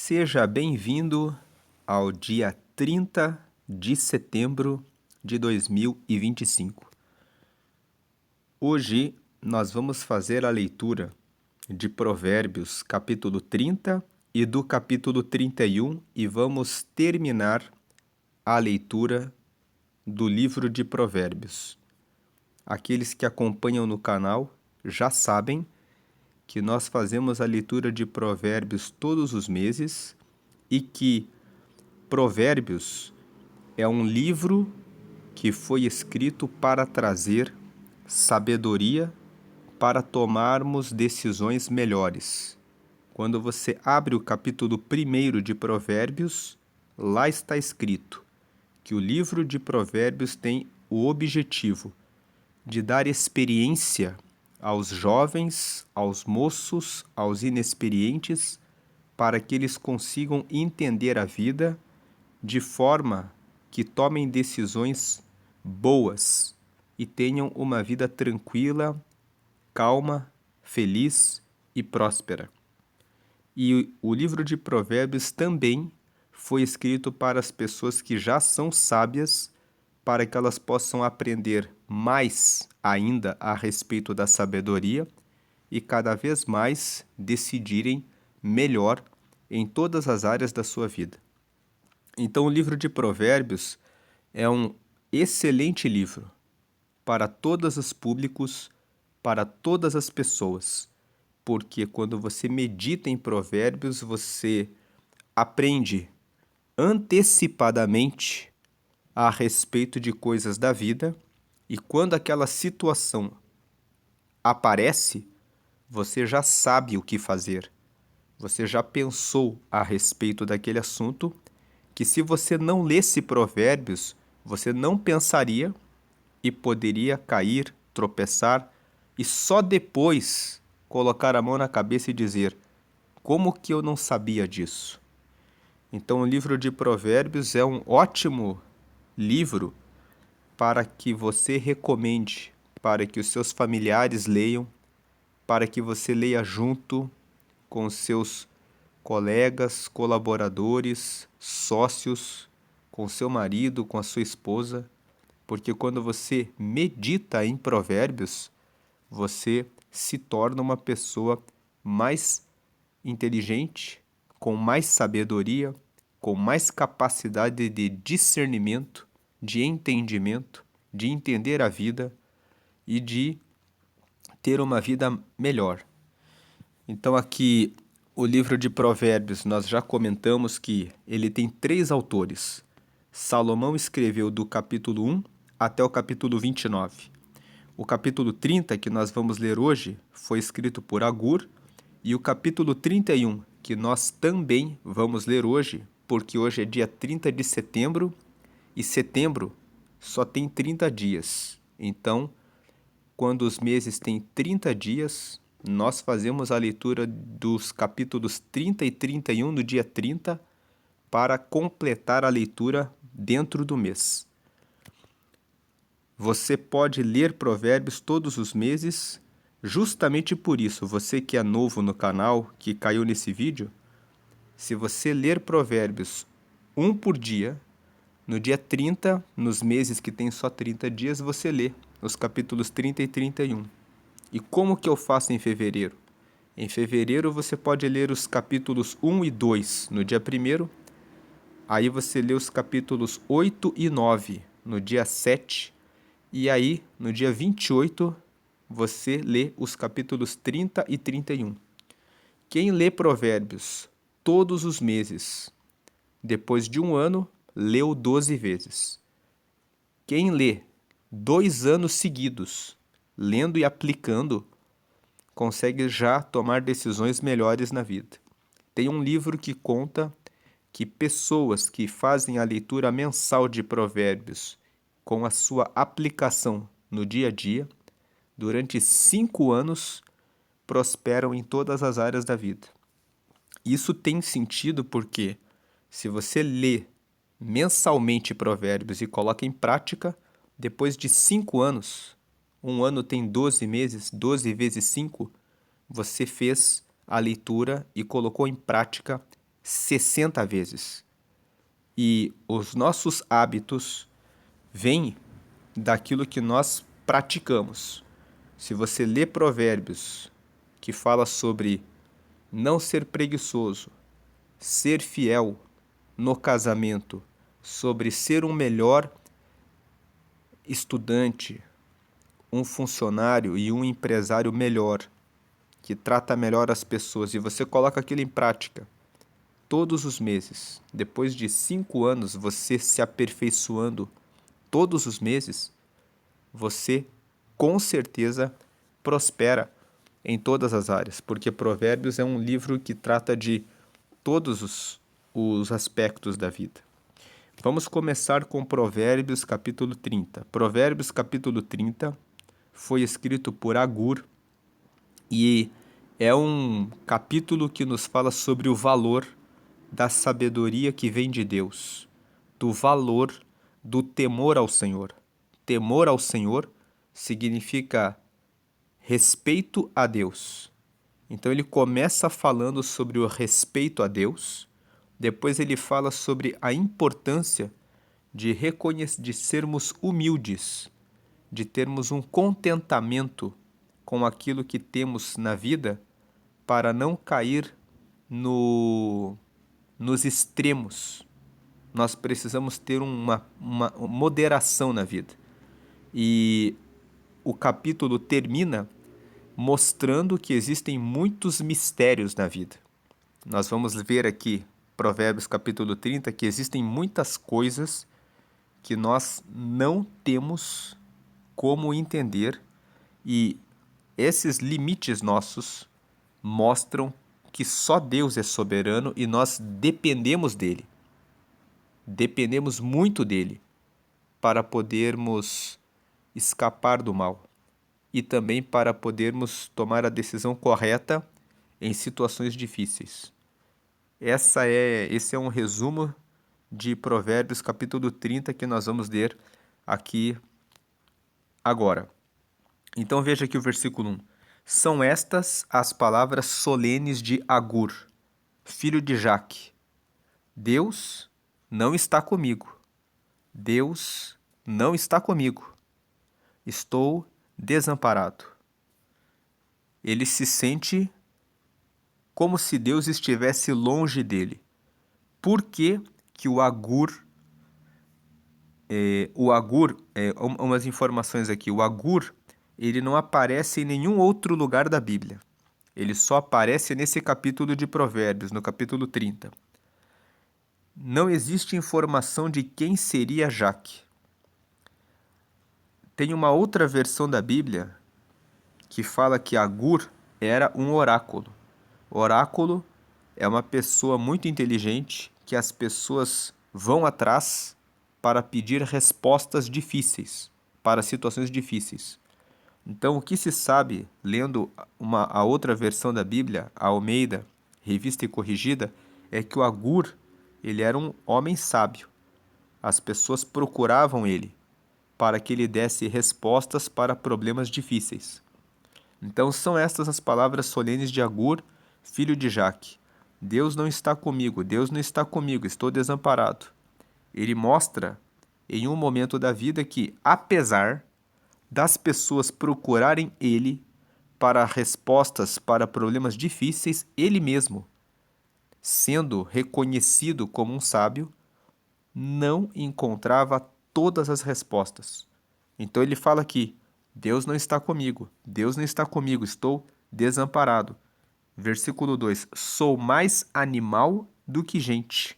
Seja bem-vindo ao dia 30 de setembro de 2025. Hoje nós vamos fazer a leitura de Provérbios capítulo 30 e do capítulo 31 e vamos terminar a leitura do livro de Provérbios. Aqueles que acompanham no canal já sabem que nós fazemos a leitura de Provérbios todos os meses e que Provérbios é um livro que foi escrito para trazer sabedoria para tomarmos decisões melhores. Quando você abre o capítulo 1 de Provérbios, lá está escrito que o livro de Provérbios tem o objetivo de dar experiência aos jovens, aos moços, aos inexperientes, para que eles consigam entender a vida de forma que tomem decisões boas e tenham uma vida tranquila, calma, feliz e próspera. E o livro de Provérbios também foi escrito para as pessoas que já são sábias, para que elas possam aprender mais ainda a respeito da sabedoria e cada vez mais decidirem melhor em todas as áreas da sua vida. Então, o livro de Provérbios é um excelente livro para todos os públicos, para todas as pessoas, porque quando você medita em Provérbios, você aprende antecipadamente a respeito de coisas da vida, e quando aquela situação aparece, você já sabe o que fazer. Você já pensou a respeito daquele assunto, que se você não lesse Provérbios, você não pensaria e poderia cair, tropeçar e só depois colocar a mão na cabeça e dizer: como que eu não sabia disso? Então, o livro de Provérbios é um ótimo livro para que você recomende, para que os seus familiares leiam, para que você leia junto com os seus colegas, colaboradores, sócios, com seu marido, com a sua esposa, porque quando você medita em Provérbios, você se torna uma pessoa mais inteligente, com mais sabedoria, com mais capacidade de discernimento, de entendimento, de entender a vida e de ter uma vida melhor. Então aqui o livro de Provérbios, nós já comentamos que ele tem 3 autores. Salomão escreveu do capítulo 1 até o capítulo 29. O capítulo 30, que nós vamos ler hoje, foi escrito por Agur, e o capítulo 31, que nós também vamos ler hoje, porque hoje é dia 30 de setembro, e setembro só tem 30 dias. Então, quando os meses têm 30 dias, nós fazemos a leitura dos capítulos 30 e 31 no dia 30 para completar a leitura dentro do mês. Você pode ler Provérbios todos os meses, justamente por isso, você que é novo no canal, que caiu nesse vídeo, se você ler Provérbios um por dia, no dia 30, nos meses que tem só 30 dias, você lê os capítulos 30 e 31. E como que eu faço em fevereiro? Em fevereiro você pode ler os capítulos 1 e 2 no dia 1º, aí você lê os capítulos 8 e 9 no dia 7, e aí no dia 28 você lê os capítulos 30 e 31. Quem lê Provérbios todos os meses, depois de um ano, leu 12 vezes. Quem lê 2 anos seguidos, lendo e aplicando, consegue já tomar decisões melhores na vida. Tem um livro que conta que pessoas que fazem a leitura mensal de Provérbios com a sua aplicação no dia a dia, durante 5 anos, prosperam em todas as áreas da vida. Isso tem sentido porque, se você lê mensalmente Provérbios e coloca em prática, depois de 5 anos, um ano tem 12 meses, 12 vezes 5, você fez a leitura e colocou em prática 60 vezes. E os nossos hábitos vêm daquilo que nós praticamos. Se você lê Provérbios, que fala sobre não ser preguiçoso, ser fiel no casamento, sobre ser um melhor estudante, um funcionário e um empresário melhor, que trata melhor as pessoas, e você coloca aquilo em prática todos os meses, depois de 5 anos você se aperfeiçoando todos os meses, você com certeza prospera em todas as áreas, porque Provérbios é um livro que trata de todos os aspectos da vida. Vamos começar com Provérbios capítulo 30. Provérbios capítulo 30 foi escrito por Agur e é um capítulo que nos fala sobre o valor da sabedoria que vem de Deus, do valor do temor ao Senhor. Temor ao Senhor significa respeito a Deus. Então ele começa falando sobre o respeito a Deus, depois ele fala sobre a importância de sermos humildes, de termos um contentamento com aquilo que temos na vida para não cair nos extremos. Nós precisamos ter uma moderação na vida. E o capítulo termina mostrando que existem muitos mistérios na vida. Nós vamos ver aqui, Provérbios capítulo 30, que existem muitas coisas que nós não temos como entender, e esses limites nossos mostram que só Deus é soberano e nós dependemos dele. Dependemos muito dele para podermos escapar do mal e também para podermos tomar a decisão correta em situações difíceis. Esse é um resumo de Provérbios capítulo 30 que nós vamos ler aqui agora. Então veja aqui o versículo 1. São estas as palavras solenes de Agur, filho de Jaque. Deus não está comigo. Deus não está comigo. Estou desamparado. Ele se sente como se Deus estivesse longe dele. Por que que o Agur, umas informações aqui, o Agur, ele não aparece em nenhum outro lugar da Bíblia. Ele só aparece nesse capítulo de Provérbios, no capítulo 30. Não existe informação de quem seria Jaque. Tem uma outra versão da Bíblia que fala que Agur era um oráculo. Oráculo é uma pessoa muito inteligente que as pessoas vão atrás para pedir respostas difíceis, para situações difíceis. Então, o que se sabe, lendo a outra versão da Bíblia, a Almeida, revista e corrigida, é que o Agur, ele era um homem sábio. As pessoas procuravam ele para que ele desse respostas para problemas difíceis. Então, são estas as palavras solenes de Agur, filho de Jaque. Deus não está comigo, Deus não está comigo, estou desamparado. Ele mostra em um momento da vida que, apesar das pessoas procurarem ele para respostas para problemas difíceis, ele mesmo, sendo reconhecido como um sábio, não encontrava todas as respostas. Então ele fala aqui: Deus não está comigo, Deus não está comigo, estou desamparado. Versículo 2: Sou mais animal do que gente.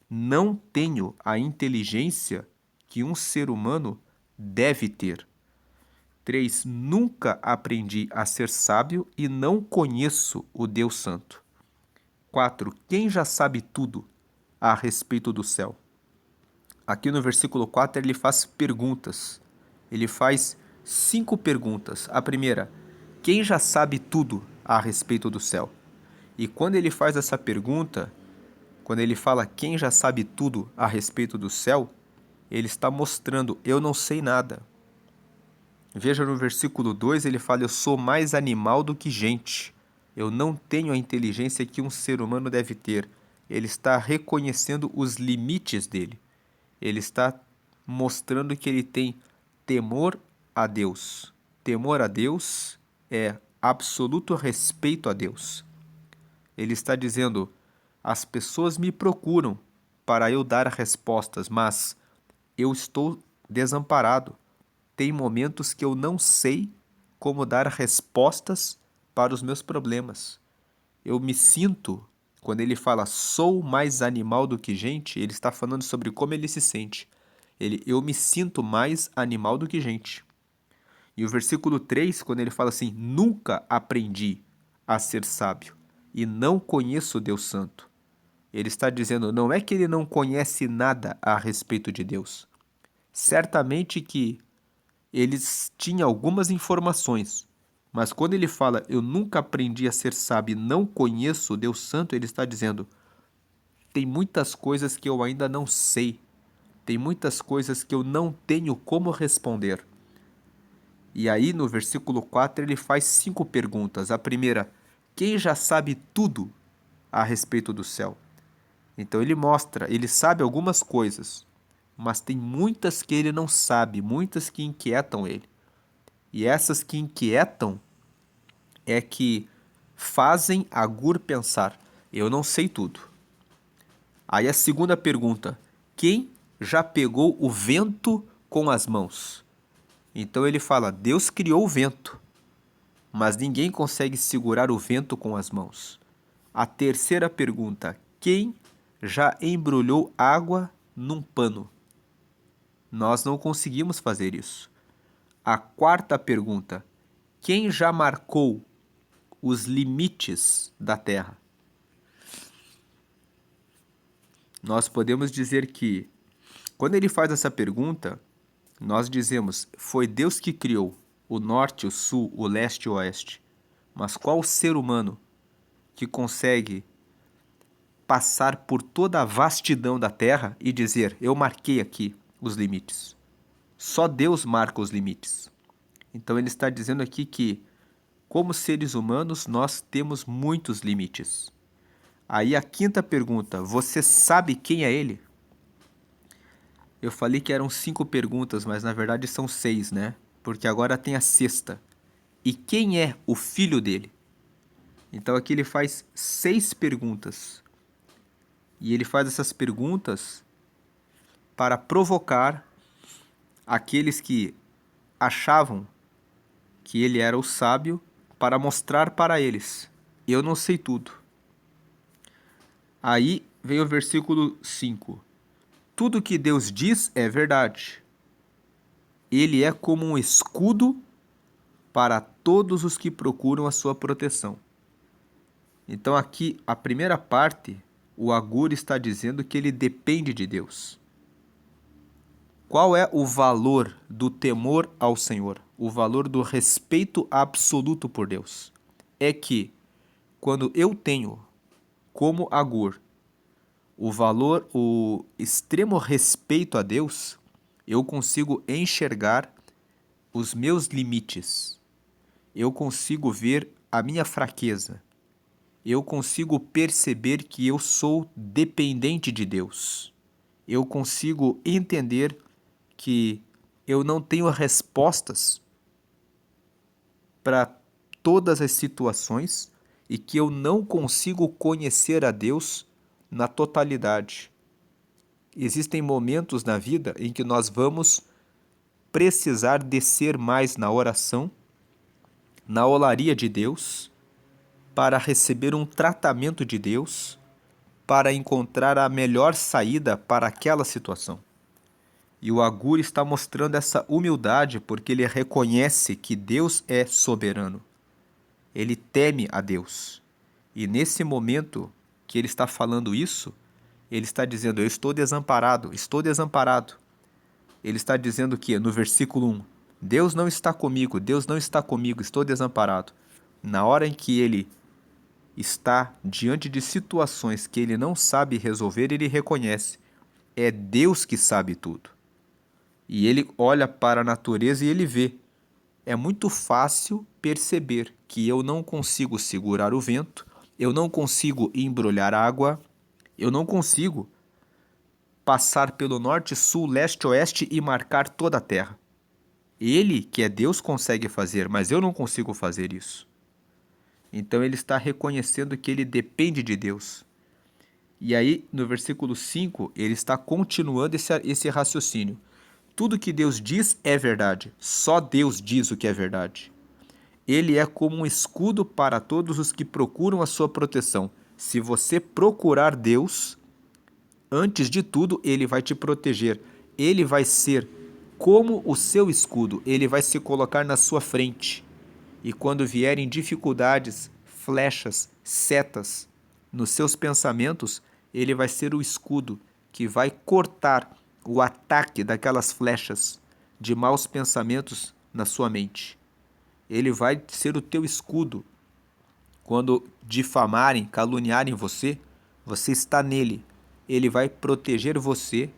Não tenho a inteligência que um ser humano deve ter. 3. Nunca aprendi a ser sábio e não conheço o Deus Santo. 4. Quem já sabe tudo a respeito do céu? Aqui no versículo 4 ele faz perguntas. Ele faz 5 perguntas. A primeira: quem já sabe tudo a respeito do céu? E quando ele faz essa pergunta, quando ele fala quem já sabe tudo a respeito do céu, ele está mostrando: eu não sei nada. Veja no versículo 2, ele fala: eu sou mais animal do que gente. Eu não tenho a inteligência que um ser humano deve ter. ele está reconhecendo os limites dele. Ele está mostrando que ele tem temor a Deus. Temor a Deus é absoluto respeito a Deus. Ele está dizendo: as pessoas me procuram para eu dar respostas, mas eu estou desamparado. Tem momentos que eu não sei como dar respostas para os meus problemas. Eu me sinto, quando ele fala sou mais animal do que gente, ele está falando sobre como ele se sente. Eu me sinto mais animal do que gente. E o versículo 3, quando ele fala assim, nunca aprendi a ser sábio e não conheço Deus Santo. Ele está dizendo, não é que ele não conhece nada a respeito de Deus. Certamente que eles tinham algumas informações, mas quando ele fala, eu nunca aprendi a ser sábio e não conheço Deus Santo, ele está dizendo, tem muitas coisas que eu ainda não sei, tem muitas coisas que eu não tenho como responder. E aí no versículo 4 ele faz 5 perguntas. A primeira, quem já sabe tudo a respeito do céu? Então ele mostra, ele sabe algumas coisas, mas tem muitas que ele não sabe, muitas que inquietam ele. E essas que inquietam é que fazem Agur pensar, eu não sei tudo. Aí a segunda pergunta, quem já pegou o vento com as mãos? Então ele fala, Deus criou o vento, mas ninguém consegue segurar o vento com as mãos. A terceira pergunta, quem já embrulhou água num pano? Nós não conseguimos fazer isso. A quarta pergunta, quem já marcou os limites da Terra? Nós podemos dizer que, quando ele faz essa pergunta, nós dizemos, foi Deus que criou o norte, o sul, o leste e o oeste. Mas qual ser humano que consegue passar por toda a vastidão da Terra e dizer, eu marquei aqui os limites? Só Deus marca os limites. Então ele está dizendo aqui que, como seres humanos, nós temos muitos limites. Aí a quinta pergunta, você sabe quem é ele? Eu falei que eram 5 perguntas, mas na verdade são 6, né? Porque agora tem a sexta. E quem é o filho dele? Então aqui ele faz 6 perguntas. E ele faz essas perguntas para provocar aqueles que achavam que ele era o sábio, para mostrar para eles, eu não sei tudo. Aí vem o versículo 5. Tudo que Deus diz é verdade. Ele é como um escudo para todos os que procuram a sua proteção. Então aqui, a primeira parte, o Agur está dizendo que ele depende de Deus. Qual é o valor do temor ao Senhor? O valor do respeito absoluto por Deus? É que, quando eu tenho, como Agur, o extremo respeito a Deus, eu consigo enxergar os meus limites. Eu consigo ver a minha fraqueza. Eu consigo perceber que eu sou dependente de Deus. Eu consigo entender que eu não tenho respostas para todas as situações e que eu não consigo conhecer a Deus na totalidade. Existem momentos na vida em que nós vamos precisar descer mais na oração, na olaria de Deus, para receber um tratamento de Deus, para encontrar a melhor saída para aquela situação. E o Agur está mostrando essa humildade porque ele reconhece que Deus é soberano. Ele teme a Deus. E nesse momento que ele está falando isso, ele está dizendo, eu estou desamparado, estou desamparado. Ele está dizendo que, no versículo 1, Deus não está comigo, Deus não está comigo, estou desamparado. Na hora em que ele está diante de situações que ele não sabe resolver, ele reconhece, é Deus que sabe tudo. E ele olha para a natureza e ele vê. É muito fácil perceber que eu não consigo segurar o vento, eu não consigo embrulhar água, Eu não consigo passar pelo norte, sul, leste, oeste e marcar toda a terra. Ele, que é Deus, consegue fazer, mas eu não consigo fazer isso. Então ele está reconhecendo que ele depende de Deus. E aí, no versículo 5, ele está continuando esse raciocínio. Tudo que Deus diz é verdade. Só Deus diz o que é verdade. Ele é como um escudo para todos os que procuram a sua proteção. Se você procurar Deus, antes de tudo, ele vai te proteger. Ele vai ser como o seu escudo. Ele vai se colocar na sua frente. E quando vierem dificuldades, flechas, setas nos seus pensamentos, ele vai ser o escudo que vai cortar o ataque daquelas flechas de maus pensamentos na sua mente. Ele vai ser o teu escudo. Quando difamarem, caluniarem você, você está nele. Ele vai proteger você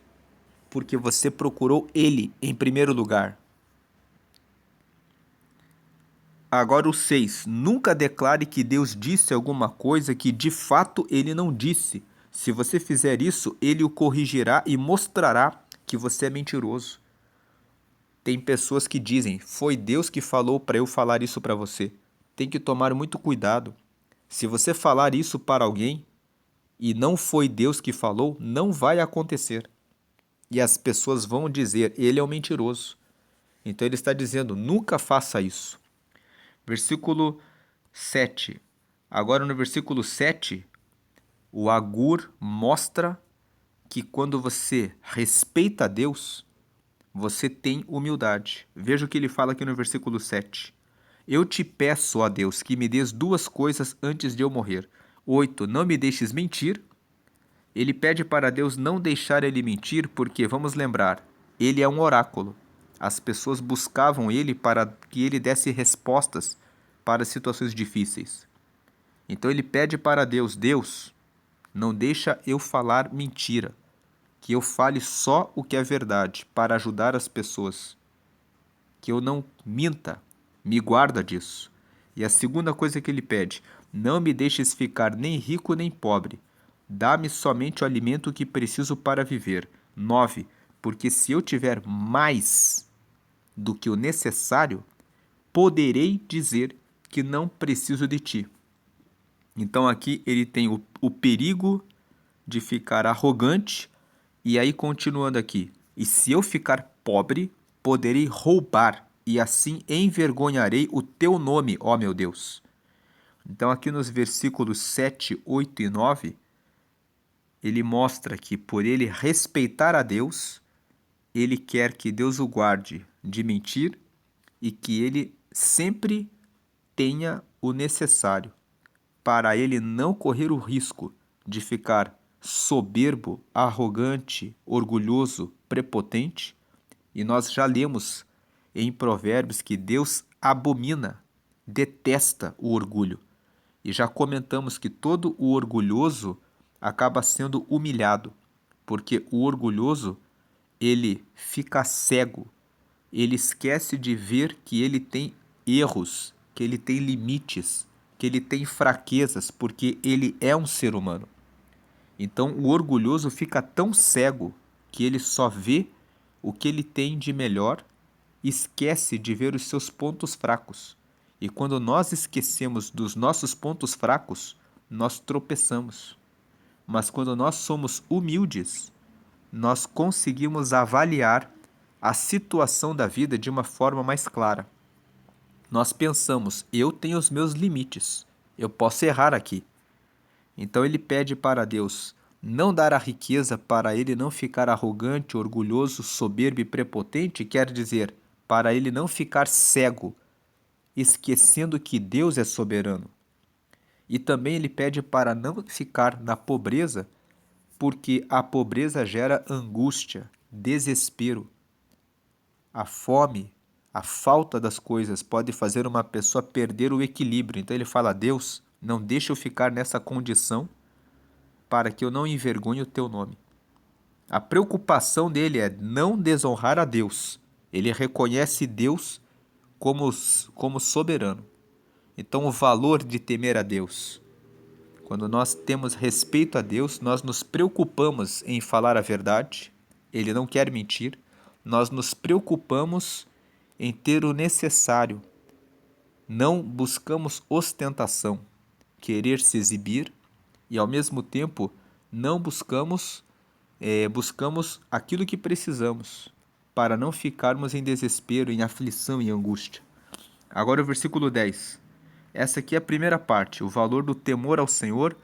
porque você procurou ele em primeiro lugar. Agora o 6. Nunca declare que Deus disse alguma coisa que de fato ele não disse. Se você fizer isso, ele o corrigirá e mostrará que você é mentiroso. Tem pessoas que dizem, foi Deus que falou para eu falar isso para você. Tem que tomar muito cuidado. Se você falar isso para alguém e não foi Deus que falou, não vai acontecer. E as pessoas vão dizer, ele é um mentiroso. Então ele está dizendo, nunca faça isso. Versículo 7. Agora no versículo 7, o Agur mostra que quando você respeita a Deus, você tem humildade. Veja o que ele fala aqui no versículo 7. Eu te peço, ó Deus, que me des duas coisas antes de eu morrer. 8. Não me deixes mentir. Ele pede para Deus não deixar ele mentir, porque, vamos lembrar, ele é um oráculo. As pessoas buscavam ele para que ele desse respostas para situações difíceis. Então ele pede para Deus, Deus, não deixa eu falar mentira, que eu fale só o que é verdade para ajudar as pessoas, que eu não minta, me guarda disso. E a segunda coisa que ele pede, não me deixes ficar nem rico nem pobre, dá-me somente o alimento que preciso para viver. 9. Porque se eu tiver mais do que o necessário, poderei dizer que não preciso de ti. Então aqui ele tem o perigo de ficar arrogante, e aí continuando aqui, e se eu ficar pobre, poderei roubar, e assim envergonharei o teu nome, ó meu Deus. Então aqui nos versículos 7, 8 e 9, ele mostra que por ele respeitar a Deus, ele quer que Deus o guarde de mentir e que ele sempre tenha o necessário para ele não correr o risco de ficar soberbo, arrogante, orgulhoso, prepotente. E nós já lemos em Provérbios que Deus abomina, detesta o orgulho. E já comentamos que todo o orgulhoso acaba sendo humilhado, porque o orgulhoso, ele fica cego, ele esquece de ver que ele tem erros, que ele tem limites, que ele tem fraquezas, porque ele é um ser humano. Então o orgulhoso fica tão cego que ele só vê o que ele tem de melhor, esquece de ver os seus pontos fracos. E quando nós esquecemos dos nossos pontos fracos, nós tropeçamos. Mas quando nós somos humildes, nós conseguimos avaliar a situação da vida de uma forma mais clara. Nós pensamos, eu tenho os meus limites, eu posso errar aqui. Então ele pede para Deus não dar a riqueza para ele não ficar arrogante, orgulhoso, soberbo e prepotente, quer dizer, para ele não ficar cego, esquecendo que Deus é soberano. E também ele pede para não ficar na pobreza, porque a pobreza gera angústia, desespero. A fome, a falta das coisas pode fazer uma pessoa perder o equilíbrio. Então ele fala, Deus, não deixa eu ficar nessa condição para que eu não envergonhe o teu nome. A preocupação dele é não desonrar a Deus. Ele reconhece Deus como soberano. Então o valor de temer a Deus. Quando nós temos respeito a Deus, nós nos preocupamos em falar a verdade, Ele não quer mentir, nós nos preocupamos em ter o necessário, não buscamos ostentação, querer se exibir e ao mesmo tempo não buscamos aquilo que precisamos para não ficarmos em desespero, em aflição e angústia. Agora o versículo 10. Essa aqui é a primeira parte. O valor do temor ao Senhor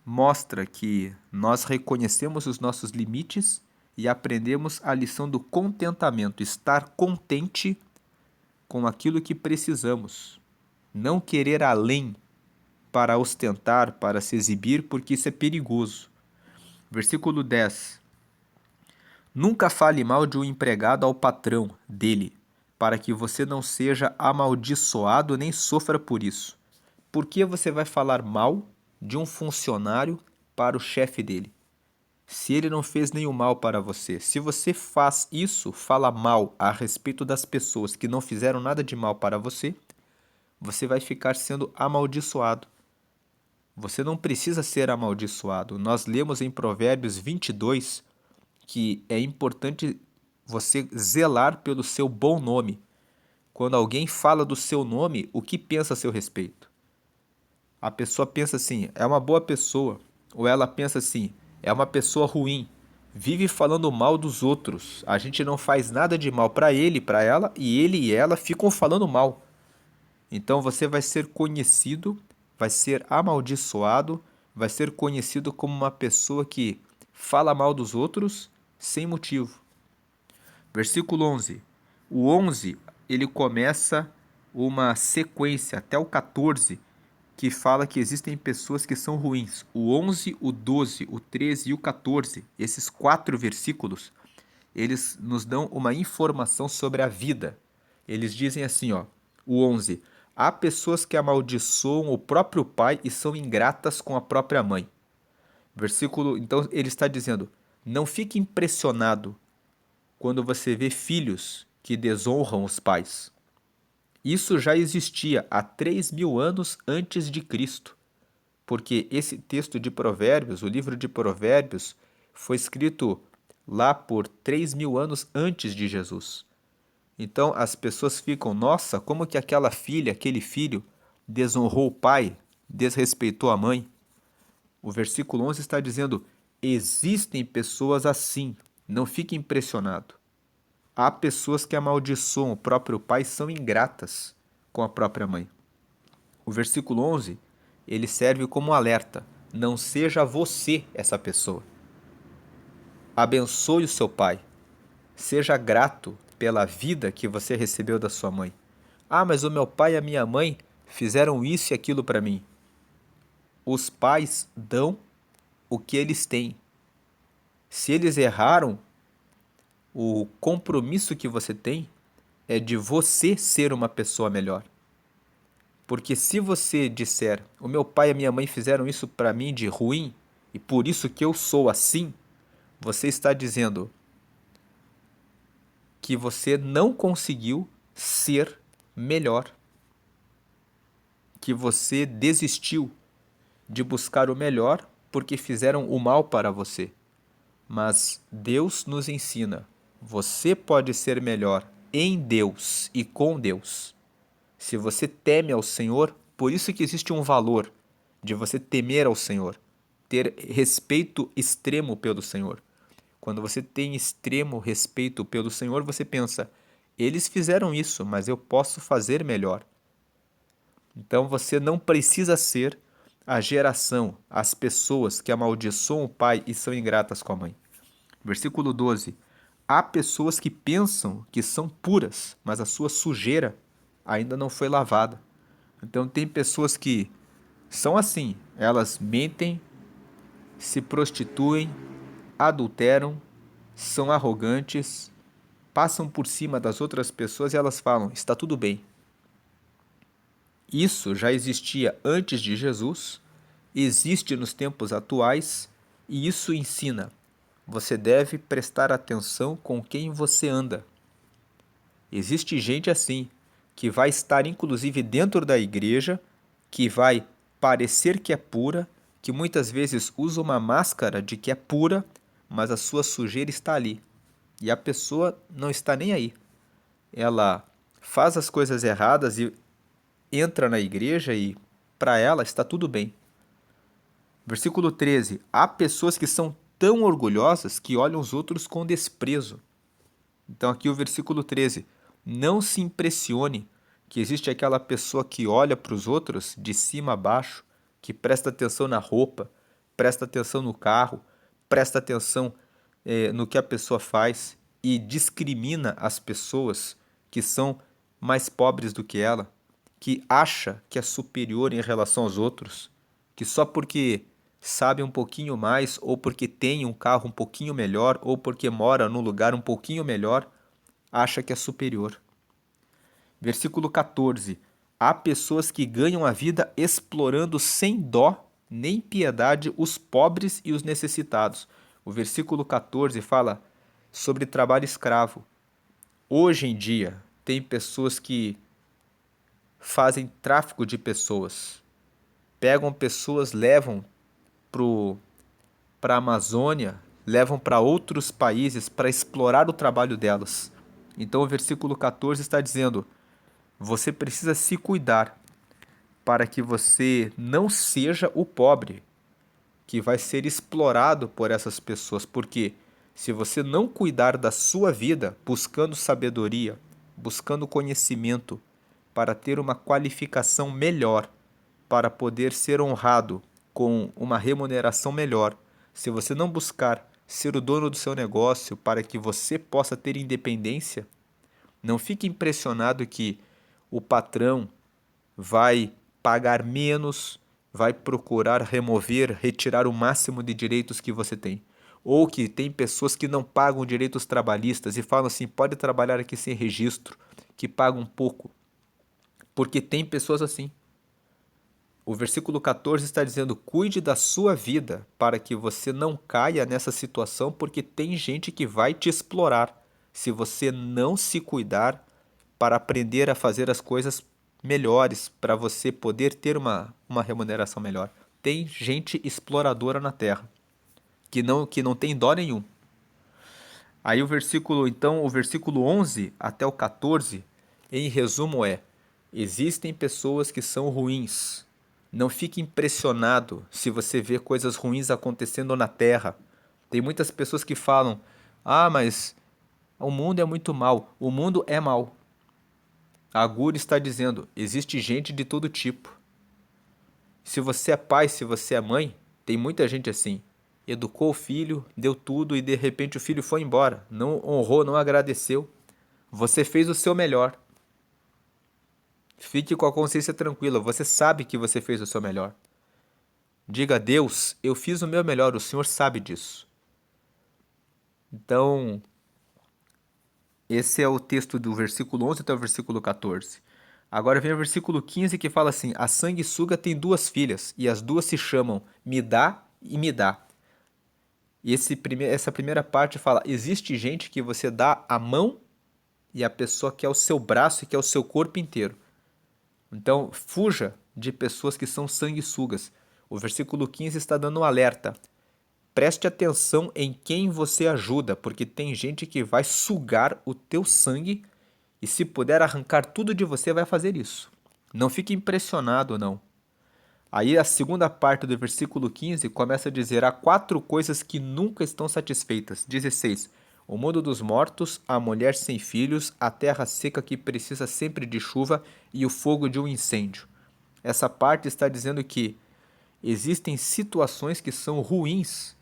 mostra que nós reconhecemos os nossos limites e aprendemos a lição do contentamento, estar contente com aquilo que precisamos. Não querer além para ostentar, para se exibir, porque isso é perigoso. Versículo 10. Nunca fale mal de um empregado ao patrão dele, para que você não seja amaldiçoado nem sofra por isso. Por que você vai falar mal de um funcionário para o chefe dele? Se ele não fez nenhum mal para você, se você faz isso, fala mal a respeito das pessoas que não fizeram nada de mal para você, você vai ficar sendo amaldiçoado. Você não precisa ser amaldiçoado. Nós lemos em Provérbios 22 que é importante você zelar pelo seu bom nome. Quando alguém fala do seu nome, o que pensa a seu respeito? A pessoa pensa assim, é uma boa pessoa. Ou ela pensa assim, é uma pessoa ruim. Vive falando mal dos outros. A gente não faz nada de mal para ele, para ela, e ele e ela ficam falando mal. Então você vai ser conhecido, vai ser amaldiçoado, vai ser conhecido como uma pessoa que fala mal dos outros sem motivo. Versículo 11. O 11, ele começa uma sequência até o 14, que fala que existem pessoas que são ruins. O 11, o 12, o 13 e o 14, esses 4 versículos, eles nos dão uma informação sobre a vida. Eles dizem assim, ó, o 11, há pessoas que amaldiçoam o próprio pai e são ingratas com a própria mãe. Versículo, então ele está dizendo, não fique impressionado quando você vê filhos que desonram os pais. Isso já existia há 3.000 anos antes de Cristo, porque esse texto de Provérbios, o livro de Provérbios, foi escrito lá por 3.000 anos antes de Jesus. Então as pessoas ficam, nossa, como que aquela filha, aquele filho desonrou o pai, desrespeitou a mãe? O versículo 11 está dizendo, existem pessoas assim, não fique impressionado. Há pessoas que amaldiçoam o próprio pai e são ingratas com a própria mãe. O versículo 11, ele serve como um alerta. Não seja você essa pessoa. Abençoe o seu pai. Seja grato pela vida que você recebeu da sua mãe. Ah, mas o meu pai e a minha mãe fizeram isso e aquilo para mim. Os pais dão o que eles têm. Se eles erraram, o compromisso que você tem é de você ser uma pessoa melhor. Porque se você disser, o meu pai e a minha mãe fizeram isso para mim de ruim e por isso que eu sou assim, você está dizendo que você não conseguiu ser melhor, que você desistiu de buscar o melhor porque fizeram o mal para você. Mas Deus nos ensina, você pode ser melhor em Deus e com Deus. Se você teme ao Senhor, por isso que existe um valor de você temer ao Senhor, ter respeito extremo pelo Senhor. Quando você tem extremo respeito pelo Senhor, você pensa, eles fizeram isso, mas eu posso fazer melhor. Então você não precisa ser a geração, as pessoas que amaldiçoam o pai e são ingratas com a mãe. Versículo 12. Há pessoas que pensam que são puras, mas a sua sujeira ainda não foi lavada. Então tem pessoas que são assim, elas mentem, se prostituem, adulteram, são arrogantes, passam por cima das outras pessoas e elas falam, está tudo bem. Isso já existia antes de Jesus, existe nos tempos atuais e isso ensina. Você deve prestar atenção com quem você anda. Existe gente assim, que vai estar inclusive dentro da igreja, que vai parecer que é pura, que muitas vezes usa uma máscara de que é pura, mas a sua sujeira está ali. E a pessoa não está nem aí. Ela faz as coisas erradas e entra na igreja e para ela está tudo bem. Versículo 13. Há pessoas que são tão orgulhosas que olham os outros com desprezo. Então aqui o versículo 13. Não se impressione que existe aquela pessoa que olha para os outros de cima a baixo, que presta atenção na roupa, presta atenção no carro, presta atenção no que a pessoa faz e discrimina as pessoas que são mais pobres do que ela, que acha que é superior em relação aos outros, que só porque sabe um pouquinho mais, ou porque tem um carro um pouquinho melhor, ou porque mora num lugar um pouquinho melhor, acha que é superior. Versículo 14. Há pessoas que ganham a vida explorando sem dó nem piedade os pobres e os necessitados. O versículo 14 fala sobre trabalho escravo. Hoje em dia, tem pessoas que fazem tráfico de pessoas. Pegam pessoas, levam para a Amazônia, levam para outros países para explorar o trabalho delas. Então o versículo 14 está dizendo: você precisa se cuidar para que você não seja o pobre que vai ser explorado por essas pessoas, porque se você não cuidar da sua vida, buscando sabedoria, buscando conhecimento para ter uma qualificação melhor, para poder ser honrado com uma remuneração melhor, se você não buscar ser o dono do seu negócio para que você possa ter independência, não fique impressionado que o patrão vai pagar menos, vai procurar remover, retirar o máximo de direitos que você tem. Ou que tem pessoas que não pagam direitos trabalhistas e falam assim: pode trabalhar aqui sem registro, que pagam pouco. Porque tem pessoas assim. O versículo 14 está dizendo: cuide da sua vida para que você não caia nessa situação, porque tem gente que vai te explorar se você não se cuidar para aprender a fazer as coisas melhores, para você poder ter uma remuneração melhor. Tem gente exploradora na terra que não tem dó nenhum. Aí o versículo 11 até o 14, em resumo existem pessoas que são ruins. Não fique impressionado se você vê coisas ruins acontecendo na terra. Tem muitas pessoas que falam: "Ah, mas o mundo é muito mal". O mundo é mal. A Guru está dizendo: existe gente de todo tipo. Se você é pai, se você é mãe, tem muita gente assim. Educou o filho, deu tudo e de repente o filho foi embora. Não honrou, não agradeceu. Você fez o seu melhor. Fique com a consciência tranquila. Você sabe que você fez o seu melhor. Diga a Deus: eu fiz o meu melhor, o Senhor sabe disso. Então, esse é o texto do versículo 11 até o versículo 14. Agora vem o versículo 15 que fala assim: a sanguessuga tem duas filhas, e as duas se chamam Me dá e Me dá. E essa primeira parte fala: existe gente que você dá a mão e a pessoa quer o seu braço e quer o seu corpo inteiro. Então, fuja de pessoas que são sanguessugas. O versículo 15 está dando um alerta. Preste atenção em quem você ajuda, porque tem gente que vai sugar o teu sangue e se puder arrancar tudo de você, vai fazer isso. Não fique impressionado, não. Aí a segunda parte do versículo 15 começa a dizer: há quatro coisas que nunca estão satisfeitas. 16. O mundo dos mortos, a mulher sem filhos, a terra seca que precisa sempre de chuva e o fogo de um incêndio. Essa parte está dizendo que existem situações que são ruins,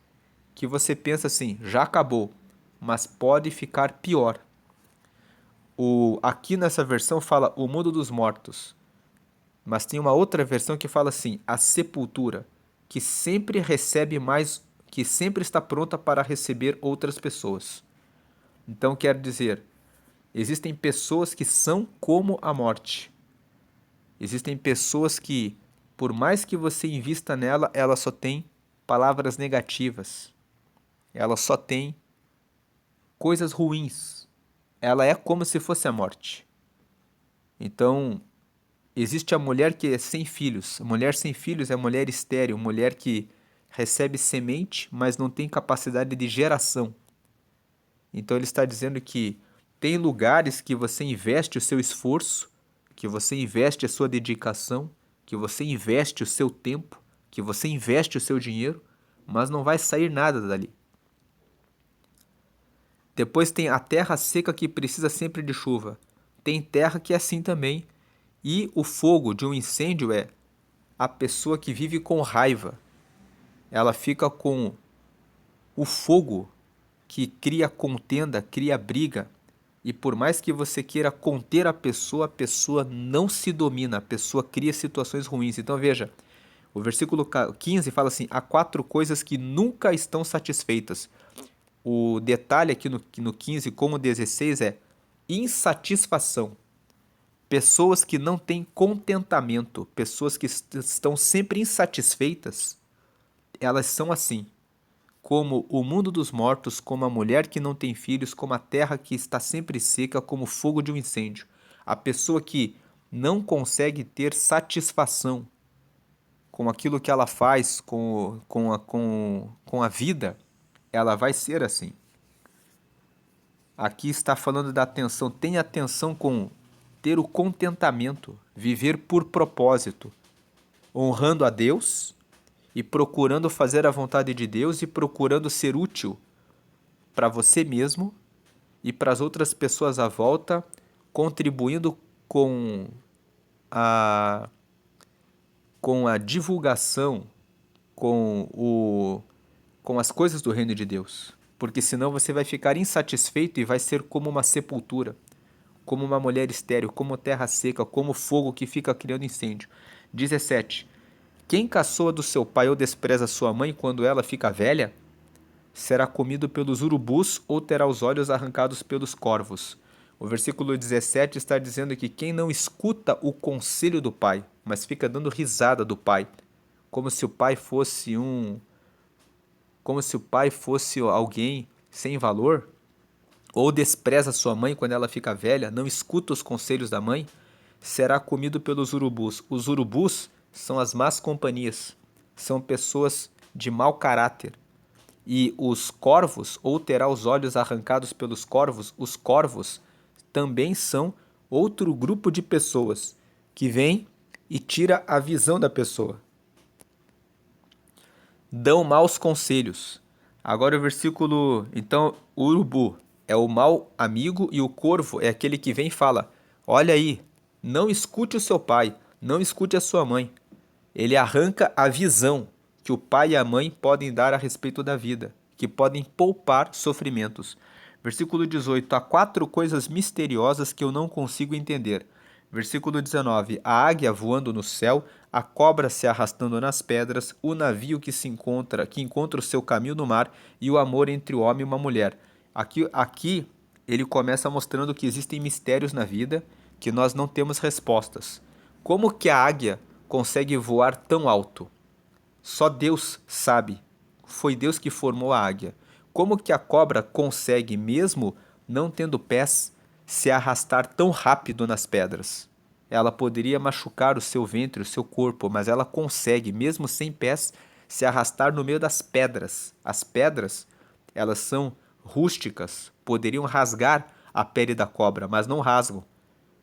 que você pensa assim: já acabou, mas pode ficar pior. Aqui nessa versão fala o mundo dos mortos, mas tem uma outra versão que fala assim: a sepultura, que sempre recebe mais, que sempre está pronta para receber outras pessoas. Então quer dizer, existem pessoas que são como a morte. Existem pessoas que, por mais que você invista nela, ela só tem palavras negativas. Ela só tem coisas ruins. Ela é como se fosse a morte. Então, existe a mulher que é sem filhos. A mulher sem filhos é a mulher estéril, mulher que recebe semente, mas não tem capacidade de geração. Então ele está dizendo que tem lugares que você investe o seu esforço, que você investe a sua dedicação, que você investe o seu tempo, que você investe o seu dinheiro, mas não vai sair nada dali. Depois tem a terra seca que precisa sempre de chuva. Tem terra que é assim também. E o fogo de um incêndio é a pessoa que vive com raiva. Ela fica com o fogo que cria contenda, cria briga. E por mais que você queira conter a pessoa não se domina, a pessoa cria situações ruins. Então veja, o versículo 15 fala assim: há 4 coisas que nunca estão satisfeitas. O detalhe aqui no 15, como 16, é insatisfação. Pessoas que não têm contentamento, pessoas que estão sempre insatisfeitas, elas são assim. Como o mundo dos mortos, como a mulher que não tem filhos, como a terra que está sempre seca, como o fogo de um incêndio. A pessoa que não consegue ter satisfação com aquilo que ela faz, com a vida, ela vai ser assim. Aqui está falando da atenção. Tenha atenção com ter o contentamento, viver por propósito, honrando a Deus e procurando fazer a vontade de Deus e procurando ser útil para você mesmo e para as outras pessoas à volta, contribuindo a, com a divulgação, com as coisas do reino de Deus. Porque senão você vai ficar insatisfeito e vai ser como uma sepultura, como uma mulher estéril, como terra seca, como fogo que fica criando incêndio. 17. Quem caçoa do seu pai ou despreza sua mãe quando ela fica velha, será comido pelos urubus ou terá os olhos arrancados pelos corvos. O versículo 17 está dizendo que quem não escuta o conselho do pai, mas fica dando risada do pai, como se o pai fosse alguém sem valor, ou despreza sua mãe quando ela fica velha, não escuta os conselhos da mãe, será comido pelos urubus. Os urubus são as más companhias, são pessoas de mau caráter. E os corvos, ou terá os olhos arrancados pelos corvos, os corvos também são outro grupo de pessoas que vem e tira a visão da pessoa. Dão maus conselhos. Agora o versículo... Então, o urubu é o mau amigo e o corvo é aquele que vem e fala: olha aí, não escute o seu pai, não escute a sua mãe. Ele arranca a visão que o pai e a mãe podem dar a respeito da vida, que podem poupar sofrimentos. Versículo 18. Há 4 coisas misteriosas que eu não consigo entender. Versículo 19. A águia voando no céu, a cobra se arrastando nas pedras, o navio que encontra o seu caminho no mar e o amor entre o homem e uma mulher. Aqui ele começa mostrando que existem mistérios na vida que nós não temos respostas. Como que a águia consegue voar tão alto? Só Deus sabe. Foi Deus que formou a águia. Como que a cobra consegue, mesmo não tendo pés, se arrastar tão rápido nas pedras? Ela poderia machucar o seu ventre, o seu corpo, mas ela consegue, mesmo sem pés, se arrastar no meio das pedras. As pedras, elas são rústicas, poderiam rasgar a pele da cobra, mas não rasgam,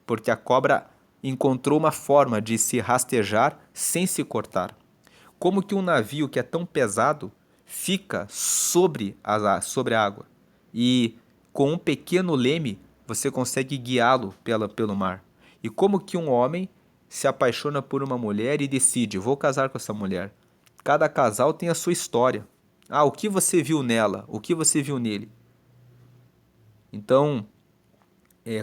porque a cobra encontrou uma forma de se rastejar sem se cortar. Como que um navio que é tão pesado fica sobre a água? E com um pequeno leme você consegue guiá-lo pelo mar. E como que um homem se apaixona por uma mulher e decide: vou casar com essa mulher? Cada casal tem a sua história. Ah, o que você viu nela? O que você viu nele? Então,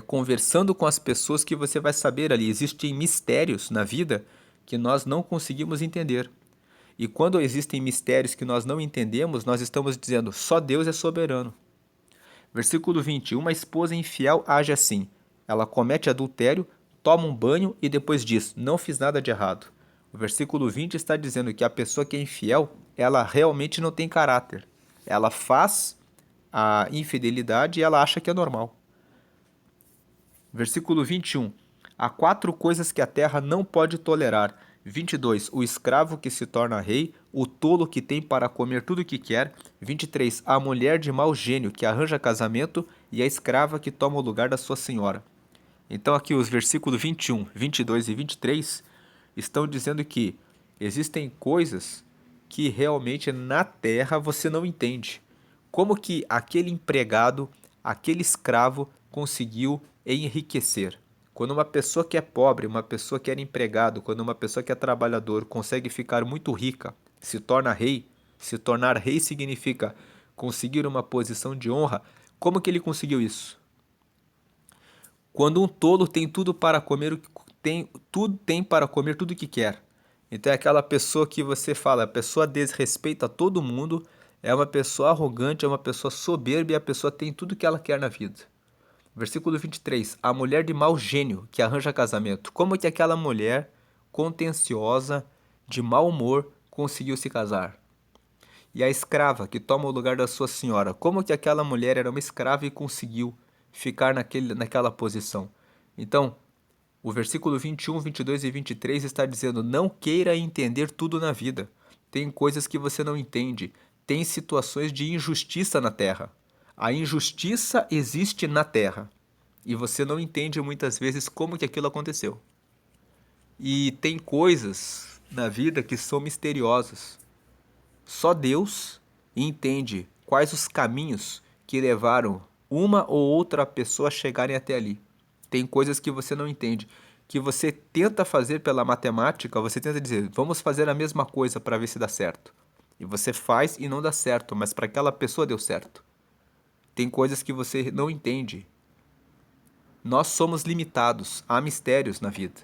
conversando com as pessoas que você vai saber ali. Existem mistérios na vida que nós não conseguimos entender. E quando existem mistérios que nós não entendemos, nós estamos dizendo: só Deus é soberano. Versículo 20. Uma esposa infiel age assim. Ela comete adultério, toma um banho e depois diz: não fiz nada de errado. O versículo 20 está dizendo que a pessoa que é infiel, ela realmente não tem caráter. Ela faz a infidelidade e ela acha que é normal. Versículo 21. Há 4 coisas que a terra não pode tolerar. 22. O escravo que se torna rei, o tolo que tem para comer tudo o que quer. 23. A mulher de mau gênio que arranja casamento e a escrava que toma o lugar da sua senhora. Então aqui os versículos 21, 22 e 23 estão dizendo que existem coisas que realmente na terra você não entende. Como que aquele empregado, aquele escravo conseguiu enriquecer? Quando uma pessoa que é pobre, uma pessoa que era empregado, quando uma pessoa que é trabalhador consegue ficar muito rica, se torna rei, se tornar rei significa conseguir uma posição de honra, como que ele conseguiu isso? Quando um tolo tem tudo para comer tem para comer tudo o que quer. Então é aquela pessoa que você fala, a pessoa desrespeita todo mundo, é uma pessoa arrogante, é uma pessoa soberba e a pessoa tem tudo que ela quer na vida. Versículo 23. A mulher de mau gênio que arranja casamento. Como que aquela mulher contenciosa, de mau humor, conseguiu se casar? E a escrava que toma o lugar da sua senhora. Como que aquela mulher era uma escrava e conseguiu ficar naquela posição? Então, o versículo 21, 22 e 23 está dizendo: não queira entender tudo na vida. Tem coisas que você não entende. Tem situações de injustiça na terra. A injustiça existe na terra. E você não entende muitas vezes como que aquilo aconteceu. E tem coisas na vida que são misteriosas. Só Deus entende quais os caminhos que levaram uma ou outra pessoa a chegarem até ali. Tem coisas que você não entende, que você tenta fazer pela matemática, você tenta dizer, vamos fazer a mesma coisa para ver se dá certo. E você faz e não dá certo, mas para aquela pessoa deu certo. Tem coisas que você não entende. Nós somos limitados, há mistérios na vida.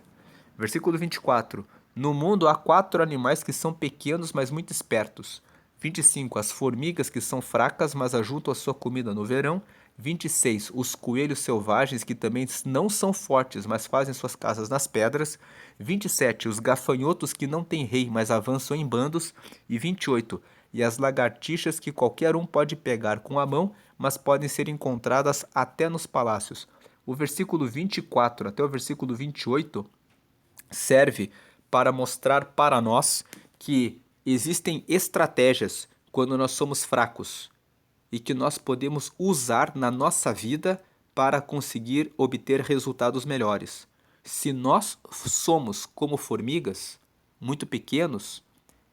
Versículo 24. No mundo há 4 animais que são pequenos, mas muito espertos. 25. As formigas que são fracas, mas ajuntam a sua comida no verão. 26. Os coelhos selvagens que também não são fortes, mas fazem suas casas nas pedras. 27. Os gafanhotos que não têm rei, mas avançam em bandos. E 28. E as lagartixas que qualquer um pode pegar com a mão, mas podem ser encontradas até nos palácios. O versículo 24 até o versículo 28 serve para mostrar para nós que existem estratégias quando nós somos fracos e que nós podemos usar na nossa vida para conseguir obter resultados melhores. Se nós somos como formigas, muito pequenos,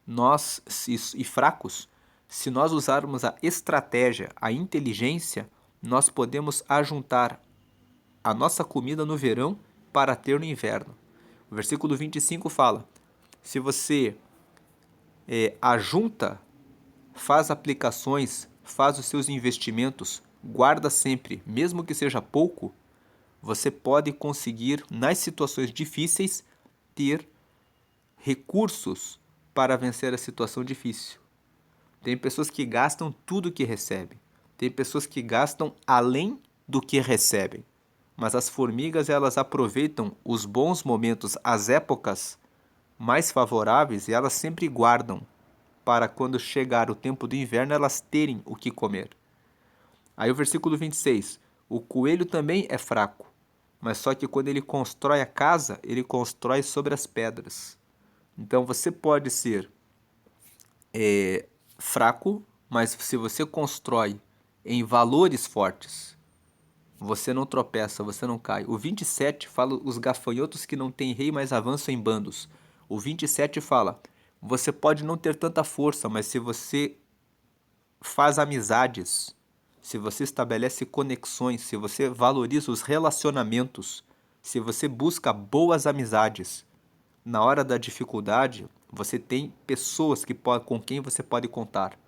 nós e fracos, se nós usarmos a estratégia, a inteligência, nós podemos ajuntar a nossa comida no verão para ter no inverno. O versículo 25 fala: se você ajunta, faz aplicações, faz os seus investimentos, guarda sempre, mesmo que seja pouco, você pode conseguir, nas situações difíceis, ter recursos para vencer a situação difícil. Tem pessoas que gastam tudo que recebem. Tem pessoas que gastam além do que recebem. Mas as formigas, elas aproveitam os bons momentos, as épocas mais favoráveis, e elas sempre guardam para quando chegar o tempo do inverno elas terem o que comer. Aí o versículo 26. O coelho também é fraco, mas só que quando ele constrói a casa, ele constrói sobre as pedras. Então você pode ser fraco, mas se você constrói em valores fortes, você não tropeça, você não cai. O 27 fala os gafanhotos que não têm rei, mas avançam em bandos. O 27 fala, você pode não ter tanta força, mas se você faz amizades, se você estabelece conexões, se você valoriza os relacionamentos, se você busca boas amizades, na hora da dificuldade, você tem pessoas com quem você pode contar.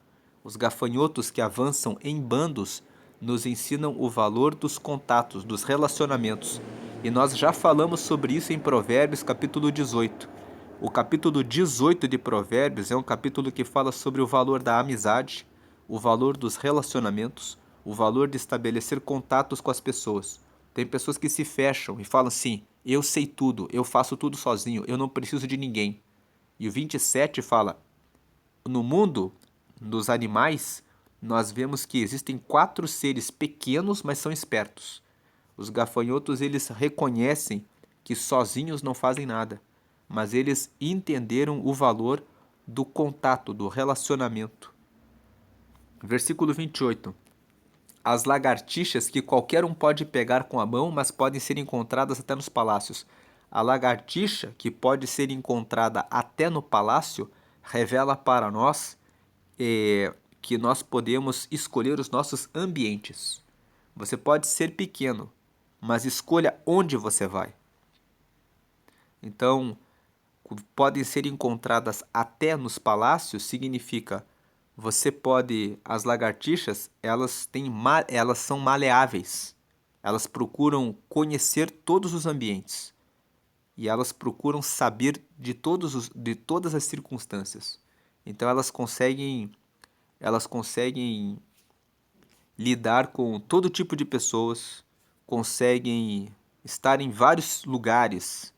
Os gafanhotos que avançam em bandos nos ensinam o valor dos contatos, dos relacionamentos. E nós já falamos sobre isso em Provérbios, capítulo 18. O capítulo 18 de Provérbios é um capítulo que fala sobre o valor da amizade, o valor dos relacionamentos, o valor de estabelecer contatos com as pessoas. Tem pessoas que se fecham e falam assim, eu sei tudo, eu faço tudo sozinho, eu não preciso de ninguém. E o 27 fala, no mundo dos animais, nós vemos que existem 4 seres pequenos, mas são espertos. Os gafanhotos, eles reconhecem que sozinhos não fazem nada, mas eles entenderam o valor do contato, do relacionamento. Versículo 28. As lagartixas que qualquer um pode pegar com a mão, mas podem ser encontradas até nos palácios. A lagartixa, que pode ser encontrada até no palácio, revela para nós que nós podemos escolher os nossos ambientes. Você pode ser pequeno, mas escolha onde você vai. Então, podem ser encontradas até nos palácios significa você pode, as lagartixas, elas são maleáveis. Elas procuram conhecer todos os ambientes e elas procuram saber de todas as circunstâncias. Então elas conseguem lidar com todo tipo de pessoas, conseguem estar em vários lugares.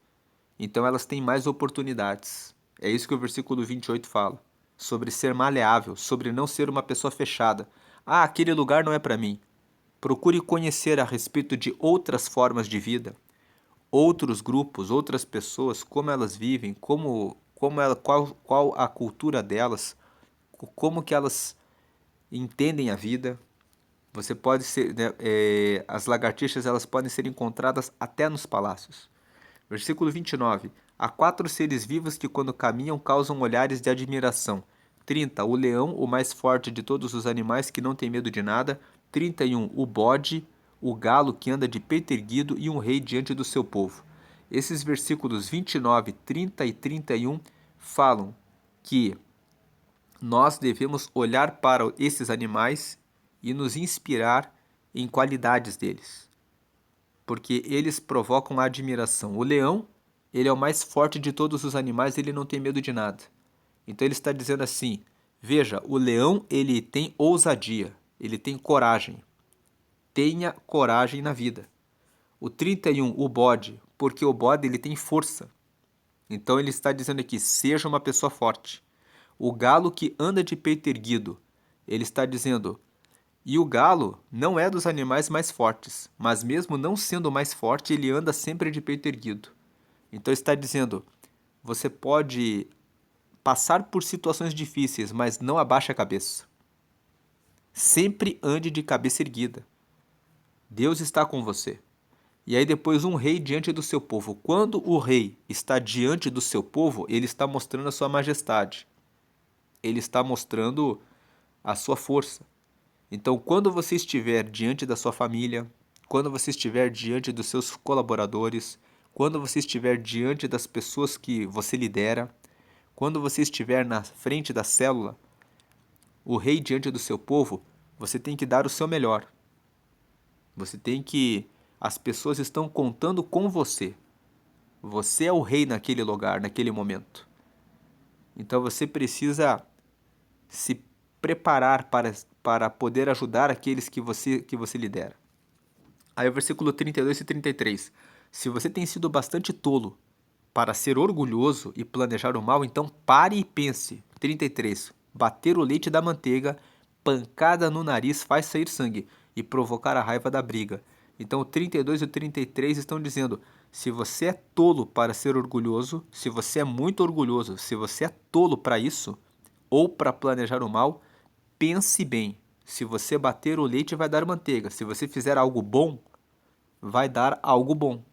Então elas têm mais oportunidades. É isso que o versículo 28 fala. Sobre ser maleável, sobre não ser uma pessoa fechada. Ah, aquele lugar não é para mim. Procure conhecer a respeito de outras formas de vida, outros grupos, outras pessoas, como elas vivem, qual a cultura delas, como que elas entendem a vida. Você pode ser, né, as lagartixas elas podem ser encontradas até nos palácios. Versículo 29. Há 4 seres vivos que quando caminham causam olhares de admiração. 30. O leão, o mais forte de todos os animais que não tem medo de nada. 31. O bode, o galo que anda de peito erguido e um rei diante do seu povo. Esses versículos 29, 30 e 31 falam que nós devemos olhar para esses animais e nos inspirar em qualidades deles, porque eles provocam a admiração. O leão, ele é o mais forte de todos os animais, ele não tem medo de nada. Então ele está dizendo assim, veja, o leão ele tem ousadia, ele tem coragem. Tenha coragem na vida. O 31, o bode, porque o bode ele tem força. Então ele está dizendo aqui, seja uma pessoa forte. O galo que anda de peito erguido, ele está dizendo, e o galo não é dos animais mais fortes, mas mesmo não sendo o mais forte, ele anda sempre de peito erguido. Então está dizendo, você pode passar por situações difíceis, mas não abaixe a cabeça. Sempre ande de cabeça erguida. Deus está com você. E aí depois um rei diante do seu povo. Quando o rei está diante do seu povo, ele está mostrando a sua majestade. Ele está mostrando a sua força. Então, quando você estiver diante da sua família, quando você estiver diante dos seus colaboradores, quando você estiver diante das pessoas que você lidera, quando você estiver na frente da célula, o rei diante do seu povo, você tem que dar o seu melhor. As pessoas estão contando com você. Você é o rei naquele lugar, naquele momento. Então você precisa se preparar para poder ajudar aqueles que você lidera. Aí o versículo 32 e 33. Se você tem sido bastante tolo para ser orgulhoso e planejar o mal, então pare e pense. 33. Bater o leite da manteiga, pancada no nariz faz sair sangue e provocar a raiva da briga. Então o 32 e o 33 estão dizendo, se você é tolo para ser orgulhoso, se você é muito orgulhoso, se você é tolo para isso, ou para planejar o mal, pense bem. Se você bater o leite, vai dar manteiga. Se você fizer algo bom, vai dar algo bom.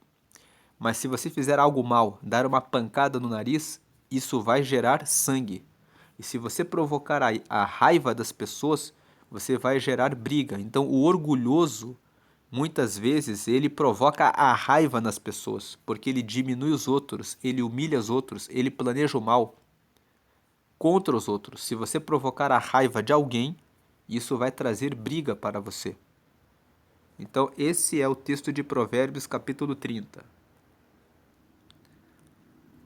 Mas se você fizer algo mal, dar uma pancada no nariz, isso vai gerar sangue. E se você provocar a raiva das pessoas, você vai gerar briga. Então o orgulhoso, muitas vezes, ele provoca a raiva nas pessoas, porque ele diminui os outros, ele humilha os outros, ele planeja o mal contra os outros. Se você provocar a raiva de alguém, isso vai trazer briga para você. Então esse é o texto de Provérbios capítulo 30.